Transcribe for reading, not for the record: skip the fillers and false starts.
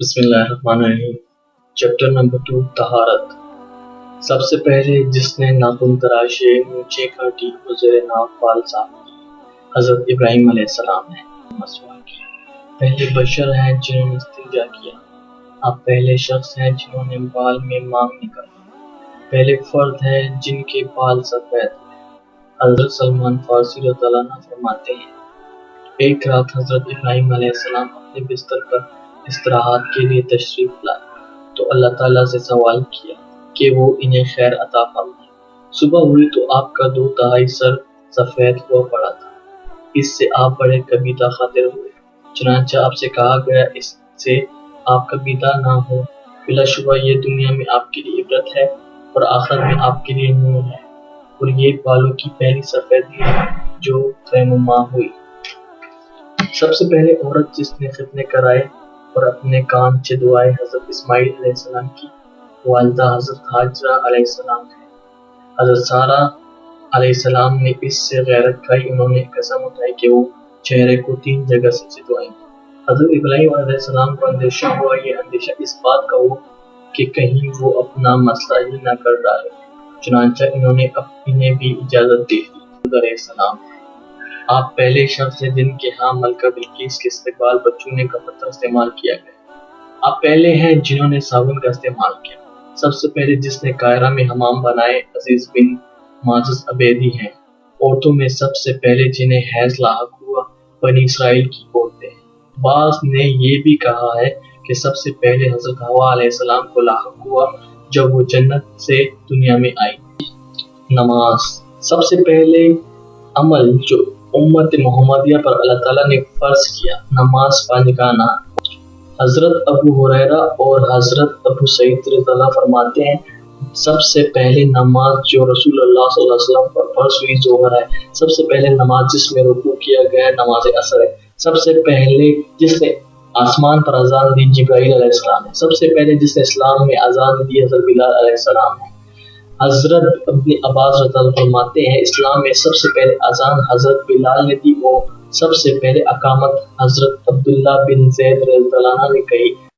بسم اللہ الرحمن الرحیم۔ Chapter number 2 طہارت۔ سب سے پہلے جس نے ناخن تراشے، مونچھیں کاٹی اور زیر ناف بال صاف کی، حضرت ابراہیم علیہ السلام نے مسواک کیا۔ پہلے بشر ہیں جنہوں نے استنجا کیا۔ آپ پہلے شخص ہیں جنہوں نے بال میں مانگ نکالا۔ پہلے فرد ہیں جن کے بال سفید ہوئے۔ حضرت سلمان فارسی رضی اللہ عنہ فرماتے ہیں، ایک رات حضرت ابراہیم علیہ السلام اپنے بستر پر استراحت کے لیے تشریف لائے تو اللہ تعالیٰ سے سوال کیا کہ وہ انہیں خیر عطا فرمائے۔ صبح ہوئی تو آپ کا 2/3 سر سفید ہوا پڑا تھا۔ اس سے آپ بڑے قبیطہ خاطر ہوئے۔ چنانچہ آپ سے کہا گیا اس سے آپ قبیطہ نہ ہو، بلا شبہ یہ دنیا میں آپ کے لیے عبرت ہے اور آخرت میں آپ کے لیے نور ہے، اور یہ بالوں کی پہلی سفیدی ہے جو رہنما ہوئی۔ سب سے پہلے عورت جس نے ختنے کرائے اور اپنے کان چدوائے حضرت اسماعیل علیہ السلام کی والدہ حضرت ہاجرہ علیہ السلام ہے۔ حضرت سارہ علیہ السلام نے اس سے غیرت کھائی، انہوں نے قسم اٹھائی کہ وہ چہرے کو 3 جگہ سے چدوائیں گے۔ حضرت ابراہیم علیہ السلام کو اندیشہ ہوا، یہ اندیشہ اس بات کا ہو کہ کہیں وہ اپنا مسئلہ ہی نہ کر ڈالے، چنانچہ انہوں نے انہیں بھی اجازت دے دی۔ حضرت علیہ السلام، آپ پہلے شخص ہیں جن کے ہاں ملکہ بلقیس کے استقبال پر چونے کا پتھر استعمال کیا گیا۔ آپ پہلے ہیں جنہوں نے صابن کا استعمال کیا۔ سب سے پہلے جس نے قاہرہ میں حمام بنائے عزیز بن معزز عبیدی ہیں۔ عورتوں میں سب سے پہلے جنہیں حیض لاحق ہوا بنی اسرائیل کی عورتیں ہیں۔ بعض نے یہ بھی کہا ہے کہ سب سے پہلے حضرت حوا علیہ السلام کو لاحق ہوا جب وہ جنت سے دنیا میں آئی۔ نماز، سب سے پہلے عمل جو امت محمدیہ پر اللہ تعالیٰ نے فرض کیا، نماز پڑھنے کا نہ۔ حضرت ابو ہریرہ اور حضرت ابو سعید رضی اللہ فرماتے ہیں، سب سے پہلے نماز جو رسول اللہ صلی اللہ علیہ وسلم پر فرض ہوئی ظہر ہے۔ سب سے پہلے نماز جس میں رکوع کیا گیا نماز عصر ہے۔ سب سے پہلے جس نے آسمان پر اذان دی جبرائیل علیہ السلام ہے۔ سب سے پہلے جس نے اسلام میں اذان دی حضرت بلال علیہ السلام ہے۔ حضرت ابن عباس رضی اللہ فرماتے ہیں، اسلام میں سب سے پہلے اذان حضرت بلال نے دی اور سب سے پہلے اقامت حضرت عبداللہ بن زید رضی اللہ عنہ نے کہی۔